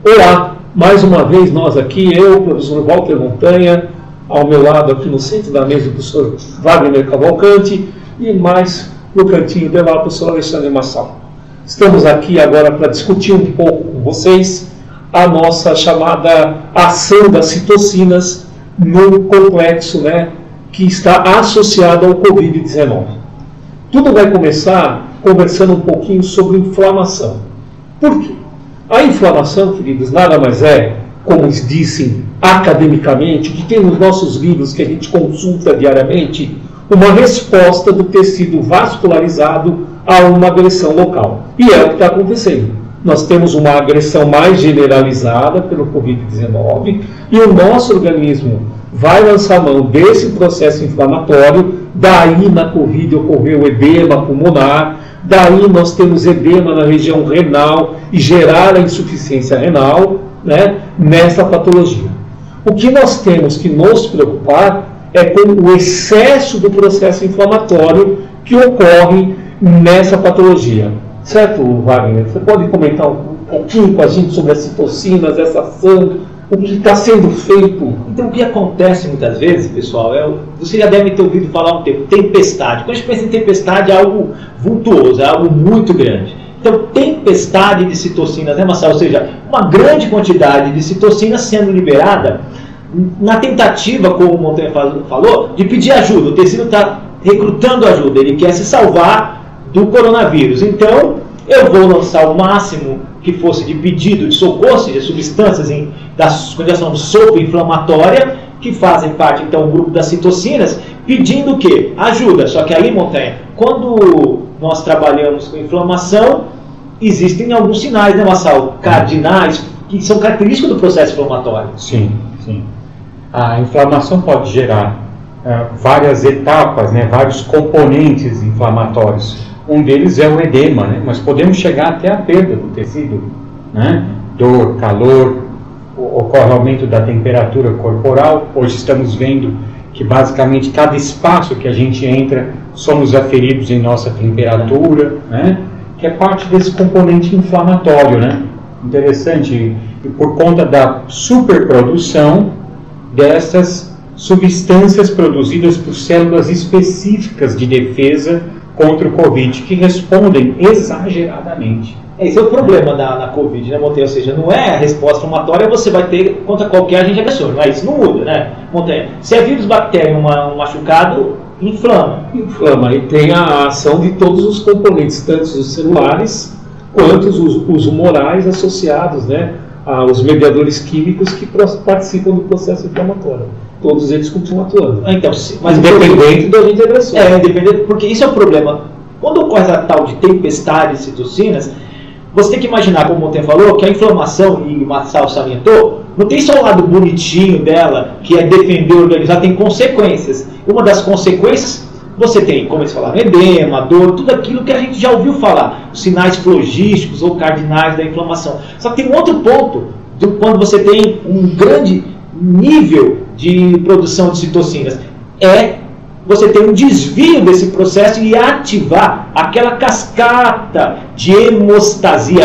Olá, mais uma vez nós aqui, eu, professor Walter Montanha, ao meu lado aqui no centro da mesa o professor Wagner Cavalcante e mais no cantinho de lá o professor Alexandre Massal. Estamos aqui agora para discutir um pouco com vocês a nossa chamada ação das citocinas no complexo, que está associado ao Covid-19. Tudo vai começar conversando um pouquinho sobre inflamação. Por quê? A inflamação, queridos, nada mais é, como dizem academicamente, que tem nos nossos livros que a gente consulta diariamente, uma resposta do tecido vascularizado a uma agressão local. E é o que está acontecendo. Nós temos uma agressão mais generalizada pelo Covid-19 e o nosso organismo vai lançar mão desse processo inflamatório. Daí na Covid ocorreu edema pulmonar, daí nós temos edema na região renal e gerar a insuficiência renal, nessa patologia. O que nós temos que nos preocupar é com o excesso do processo inflamatório que ocorre nessa patologia. Certo, Wagner? Você pode comentar um pouquinho com a gente sobre as citocinas, essa ação, o que está sendo feito? Então, o que acontece muitas vezes, pessoal, você já deve ter ouvido falar um tempo, tempestade. Quando a gente pensa em tempestade, é algo vultuoso, é algo muito grande. Então, tempestade de citocinas, Marcelo? Ou seja, uma grande quantidade de citocinas sendo liberada na tentativa, como o Montanha falou, de pedir ajuda. O tecido está recrutando ajuda, ele quer se salvar do coronavírus. Então, eu vou lançar o máximo que fosse de pedido de socorro, ou seja, substâncias da condição de sopa inflamatória, que fazem parte, então, do grupo das citocinas, pedindo o quê? Ajuda. Só que aí, Montanha, quando nós trabalhamos com inflamação, existem alguns sinais, Marcelo, cardinais, que são característicos do processo inflamatório. Sim, sim. A inflamação pode gerar várias etapas, vários componentes inflamatórios. Um deles é o edema, mas podemos chegar até a perda do tecido, dor, calor, ocorre aumento da temperatura corporal. Hoje estamos vendo que basicamente cada espaço que a gente entra somos aferidos em nossa temperatura, que é parte desse componente inflamatório, Interessante, e por conta da superprodução dessas substâncias produzidas por células específicas de defesa contra o Covid, que respondem exageradamente. Esse é o problema da Covid, Montanha? Ou seja, não é a resposta inflamatória, você vai ter contra qualquer agente agressor, mas isso não muda, Montanha? Se é vírus, bactéria, um machucado, inflama. Inflama, e tem a ação de todos os componentes, tanto os celulares quanto os humorais associados, aos mediadores químicos que participam do processo inflamatório. Todos eles continuam atuando. Então, mas independente do agente agressor. Independente, porque isso é o problema. Quando ocorre a tal de tempestade de citocinas, você tem que imaginar, como o Montanha falou, que a inflamação, e o Massal salientou, não tem só o lado bonitinho dela, que é defender o organismo, ela tem consequências. Uma das consequências, você tem, como eles falaram, edema, dor, tudo aquilo que a gente já ouviu falar, os sinais flogísticos ou cardinais da inflamação. Só que tem um outro ponto, quando você tem um grande nível de produção de citocinas, você ter um desvio desse processo e ativar aquela cascata de hemostasia,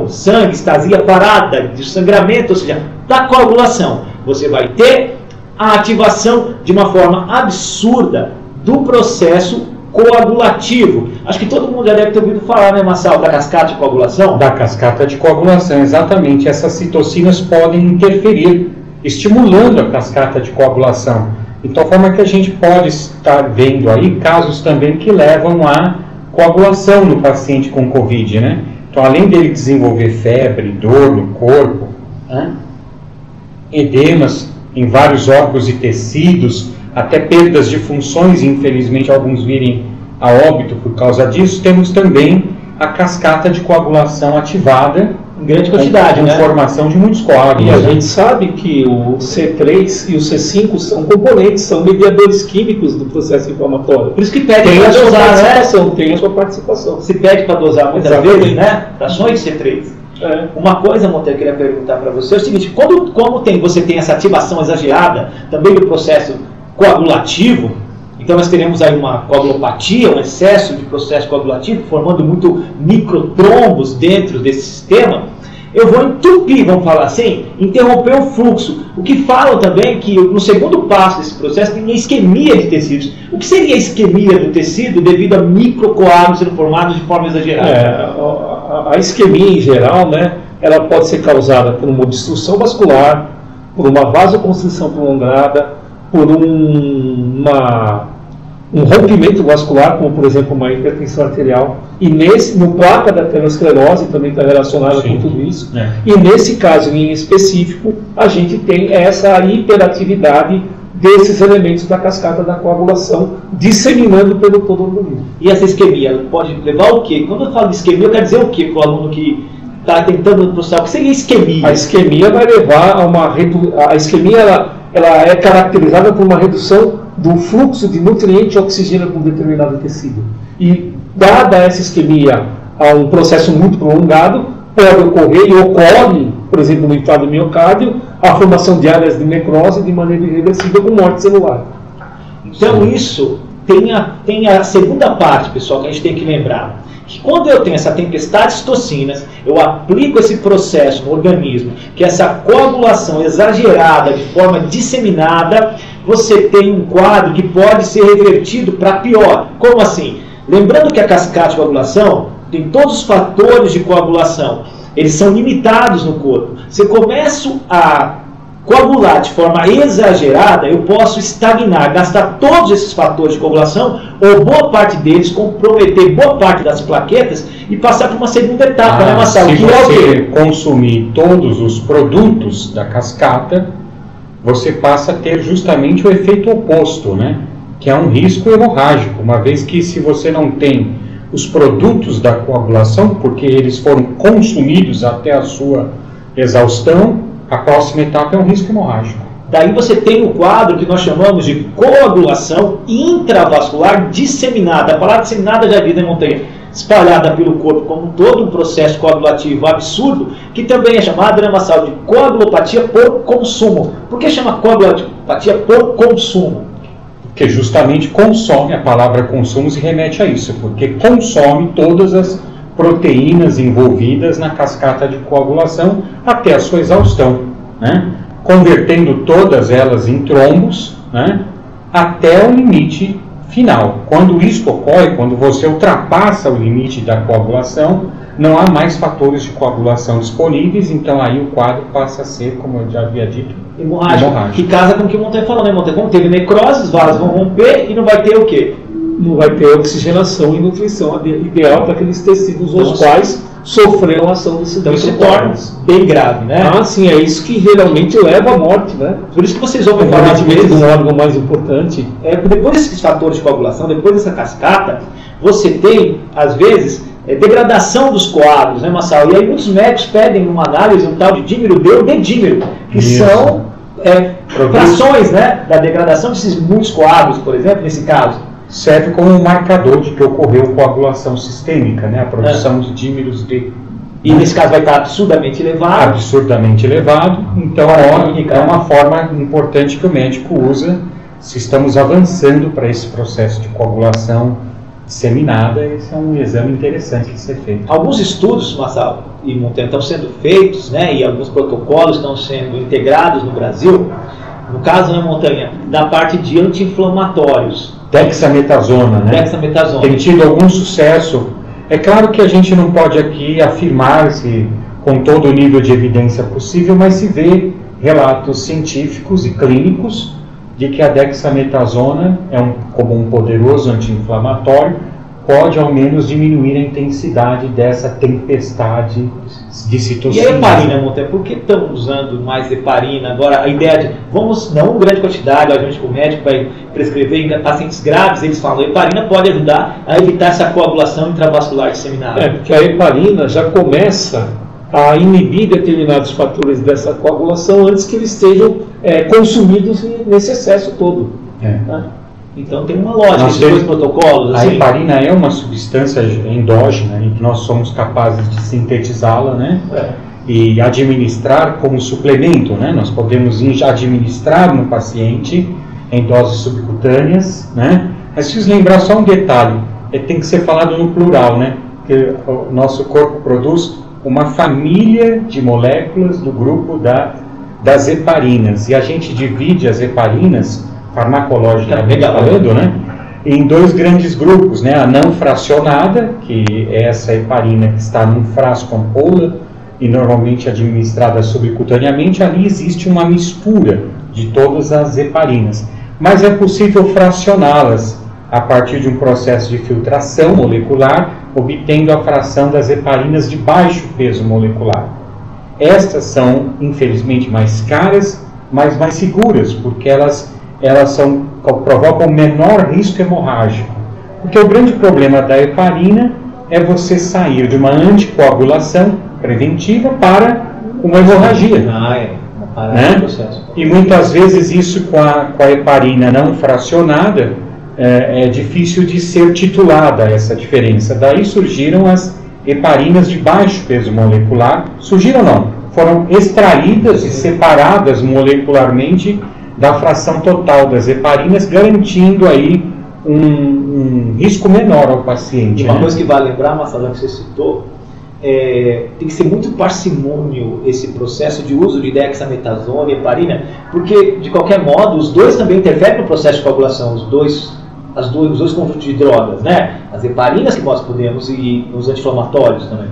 sangue, estasia parada, de sangramento, ou seja, da coagulação. Você vai ter a ativação de uma forma absurda do processo coagulativo. Acho que todo mundo já deve ter ouvido falar, Marcelo, da cascata de coagulação? Da cascata de coagulação, exatamente. Essas citocinas podem interferir, estimulando a cascata de coagulação. De tal forma que a gente pode estar vendo aí casos também que levam à coagulação no paciente com Covid, Então, além dele desenvolver febre, dor no corpo, edemas em vários órgãos e tecidos, até perdas de funções, e infelizmente alguns virem a óbito por causa disso, temos também a cascata de coagulação ativada em grande quantidade, com formação de muitos coágulos. E a gente sabe que o C3 e o C5 são componentes, são mediadores químicos do processo inflamatório. Por isso que pede para dosar, tem a sua participação. Se pede para dosar muitas vezes, frações de C3. Uma coisa, Montanha, que eu queria perguntar para você é o seguinte: você tem essa ativação exagerada também do processo coagulativo, então nós teremos aí uma coagulopatia, um excesso de processo coagulativo, formando muito microtrombos dentro desse sistema. eu vou entupir, vamos falar assim, interromper o fluxo. O que falam também que no segundo passo desse processo tem a isquemia de tecidos. O que seria a isquemia do tecido devido a microcoágulos sendo formados de forma exagerada? A isquemia em geral, né, ela pode ser causada por uma obstrução vascular, por uma vasoconstrição prolongada, por um rompimento vascular, como por exemplo uma hipertensão arterial, e no placa da aterosclerose também está relacionada com tudo isso. E nesse caso em específico, a gente tem essa hiperatividade desses elementos da cascata da coagulação disseminando pelo todo o organismo. E essa isquemia pode levar ao quê? Quando eu falo de isquemia, eu quero dizer o quê para o aluno que está tentando processar? O que seria isquemia? A isquemia vai levar a uma a isquemia ela é caracterizada por uma redução do fluxo de nutriente e oxigênio para um determinado tecido. E, dada essa isquemia a um processo muito prolongado, pode ocorrer e ocorre, por exemplo, no infarto do miocárdio, a formação de áreas de necrose de maneira irreversível com morte celular. Então, isso tem a segunda parte, pessoal, que a gente tem que lembrar. Que quando eu tenho essa tempestade de citocinas, eu aplico esse processo no organismo, que essa coagulação exagerada, de forma disseminada, você tem um quadro que pode ser revertido para pior. Como assim? Lembrando que a cascata de coagulação tem todos os fatores de coagulação, eles são limitados no corpo. Se eu começo a coagular de forma exagerada, eu posso estagnar, gastar todos esses fatores de coagulação, ou boa parte deles, comprometer boa parte das plaquetas e passar para uma segunda etapa, né, Marcelo? Se você consumir todos os produtos da cascata, você passa a ter justamente o efeito oposto, né? Que é um risco hemorrágico, uma vez que se você não tem os produtos da coagulação, porque eles foram consumidos até a sua exaustão, a próxima etapa é um risco hemorrágico. Daí você tem o quadro que nós chamamos de coagulação intravascular disseminada. A palavra disseminada já diz, né, Montanha? Espalhada pelo corpo como todo um processo coagulativo absurdo, que também é chamado, né, Marcelo, de coagulopatia por consumo. Por que chama coagulopatia por consumo? Porque justamente consome, a palavra consumo se remete a isso, porque consome todas as proteínas envolvidas na cascata de coagulação até a sua exaustão, né? Convertendo todas elas em trombos, né? Até o limite final. Quando isso ocorre, quando você ultrapassa o limite da coagulação, não há mais fatores de coagulação disponíveis, então aí o quadro passa a ser, como eu já havia dito, hemorrágico. Que casa com o que o Montanha falou, né, Montanha? Como teve necrose, os vasos vão romper e não vai ter o quê? Não vai ter oxigenação e nutrição ideal para aqueles tecidos os quais sofreram a ação desses então isso se torna bem grave, né? Ah, sim, é isso que geralmente leva à morte, né? Por isso que vocês ouvem falar de um órgão mais importante. Depois desses fatores de coagulação, depois dessa cascata, você tem, às vezes, degradação dos coágulos, né, Marcelo? E aí muitos médicos pedem uma análise um tal de dímero D ou dedímero, que são frações, né, da degradação desses muitos coágulos, por exemplo, nesse caso. Serve como um marcador de que ocorreu coagulação sistêmica, né? A produção de dímeros D. E nesse caso vai estar absurdamente elevado. Absurdamente elevado. Então é uma forma importante que o médico usa se estamos avançando para esse processo de coagulação disseminada. Esse é um exame interessante de ser feito. Alguns estudos, Marcelo e Montanha, estão sendo feitos, né? E alguns protocolos estão sendo integrados no Brasil. No caso, né, Montanha, da parte de anti-inflamatórios. Dexametasona, né? Dexametasona. Tem tido algum sucesso. É claro que a gente não pode aqui afirmar-se com todo o nível de evidência possível, mas se vê relatos científicos e clínicos de que a dexametasona como um poderoso anti-inflamatório, pode ao menos diminuir a intensidade dessa tempestade de citocinas. E a heparina, Montanha, por que estão usando mais heparina? Agora, a ideia de, não uma grande quantidade, a gente, o médico vai prescrever em pacientes graves, eles falam, a heparina pode ajudar a evitar essa coagulação intravascular disseminada. Porque a heparina já começa a inibir determinados fatores dessa coagulação antes que eles estejam consumidos nesse excesso todo. Né? Então tem uma lógica, esses dois protocolos. A heparina é uma substância endógena e nós somos capazes de sintetizá-la, né? E administrar como suplemento, né? Nós podemos administrar no paciente em doses subcutâneas, né? Mas preciso lembrar só um detalhe, tem que ser falado no plural, né? Porque o nosso corpo produz uma família de moléculas do grupo das heparinas. E a gente divide as heparinas, farmacologicamente falando, né, em dois grandes grupos, né, a não fracionada, que é essa heparina que está num frasco ampola e normalmente administrada subcutaneamente. Ali existe uma mistura de todas as heparinas, mas é possível fracioná-las a partir de um processo de filtração molecular, obtendo a fração das heparinas de baixo peso molecular. Estas são, infelizmente, mais caras, mas mais seguras, porque elas provocam menor risco hemorrágico. Porque o grande problema da heparina é você sair de uma anticoagulação preventiva para uma hemorragia. Né? E muitas vezes isso com a heparina não fracionada é difícil de ser titulada, essa diferença. Daí surgiram as heparinas de baixo peso molecular. Surgiram não, foram extraídas e separadas molecularmente da fração total das heparinas, garantindo aí um risco menor ao paciente. E uma coisa que vale lembrar, Marcelo, que você citou, tem que ser muito parcimônio esse processo de uso de dexametasona e heparina, porque, de qualquer modo, os dois também interferem no processo de coagulação, os dois conjuntos de drogas, né? As heparinas que nós podemos e os anti-inflamatórios também.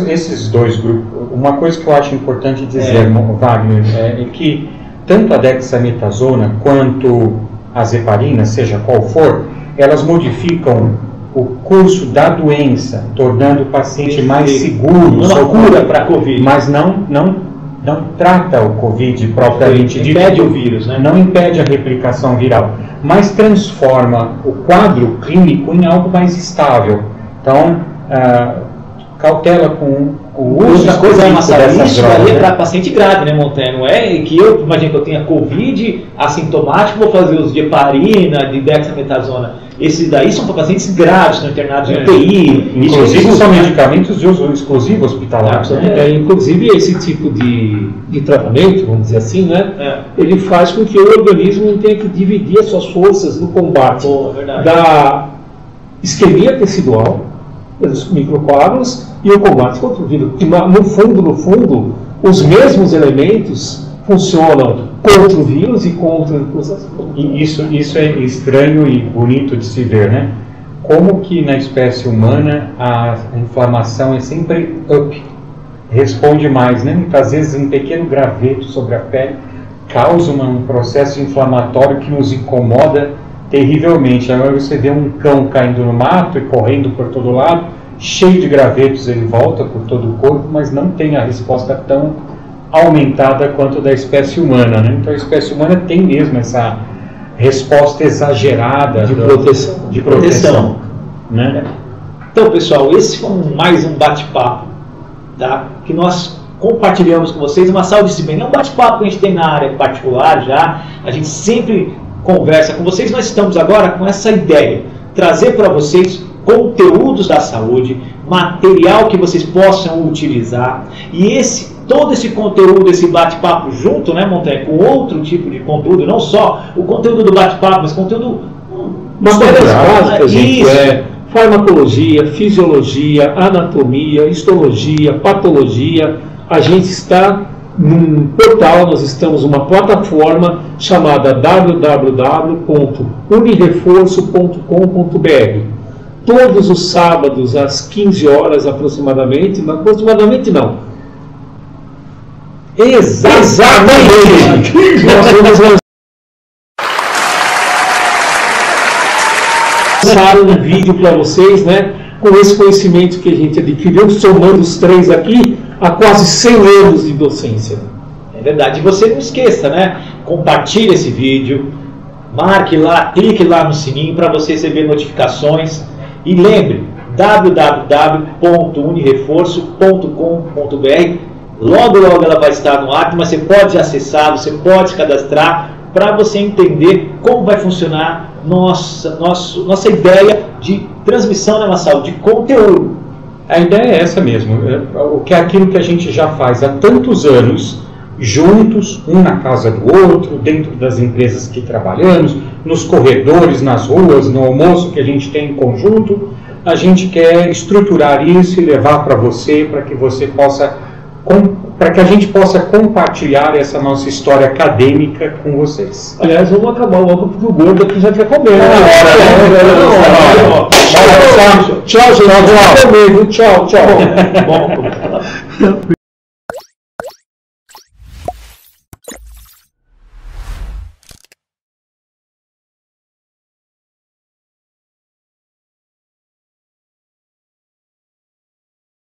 Esses dois grupos, uma coisa que eu acho importante dizer, Wagner, é que tanto a dexametasona quanto as heparinas, seja qual for, elas modificam o curso da doença, tornando o paciente mais seguro, uma cura para a Covid, mas não trata o Covid propriamente dito. Impede o vírus, né? Não impede a replicação viral, mas transforma o quadro clínico em algo mais estável. Então, cautela com o uso. Outra coisa é dessas drogas, para paciente grave, né, Montanha? Não é que eu imagino que eu tenha Covid assintomático, vou fazer uso de heparina, de dexametasona. Esses daí são para pacientes graves, estão internados em UTI. Inclusive são medicamentos de uso exclusivo hospitalar. Inclusive esse tipo de tratamento, vamos dizer assim, né? Ele faz com que o organismo tenha que dividir as suas forças no combate da isquemia tecidual, dos microcoágulos, e o combate contra o vírus. No fundo, os mesmos elementos funcionam contra o vírus e contra... E isso é estranho e bonito de se ver, né? Como que na espécie humana a inflamação é sempre up, responde mais, né? Muitas vezes um pequeno graveto sobre a pele causa um processo inflamatório que nos incomoda terrivelmente. Agora você vê um cão caindo no mato e correndo por todo lado, cheio de gravetos, ele volta por todo o corpo, mas não tem a resposta tão aumentada quanto da espécie humana, né? Então a espécie humana tem mesmo essa resposta exagerada de proteção, né? Então, pessoal, esse foi mais um bate-papo, tá? Que nós compartilhamos com vocês. Uma saúde se bem, é um bate-papo que a gente tem na área particular já, a gente sempre conversa com vocês. Nós estamos agora com essa ideia, trazer para vocês conteúdos da saúde, material que vocês possam utilizar, e todo esse conteúdo, esse bate-papo junto, né, Montanha, com outro tipo de conteúdo, não só o conteúdo do bate-papo, mas conteúdo matérias básicas, farmacologia, fisiologia, anatomia, histologia, patologia. A gente está num portal, nós estamos numa plataforma chamada www.unireforço.com.br. Todos os sábados às 15 horas aproximadamente não, exatamente. Nós vamos lançar um vídeo para vocês, né, com esse conhecimento que a gente adquiriu, somando os três aqui, há quase 100 anos de docência. É verdade. E você não esqueça, né? Compartilhe esse vídeo, marque lá, clique lá no sininho para você receber notificações. E lembre, www.unireforço.com.br. Logo ela vai estar no ar, mas você pode acessar, você pode se cadastrar para você entender como vai funcionar nossa ideia de transmissão, né, Marcelo, de conteúdo. A ideia é essa mesmo, aquilo que a gente já faz há tantos anos, juntos, um na casa do outro, dentro das empresas que trabalhamos, nos corredores, nas ruas, no almoço que a gente tem em conjunto, a gente quer estruturar isso e levar para você, para que você possa, para que a gente possa compartilhar essa nossa história acadêmica com vocês. Aliás, vamos acabar logo porque o gordo aqui já quer comer. Tchau, gente. Tchau, gente. Tchau, tchau. Bom.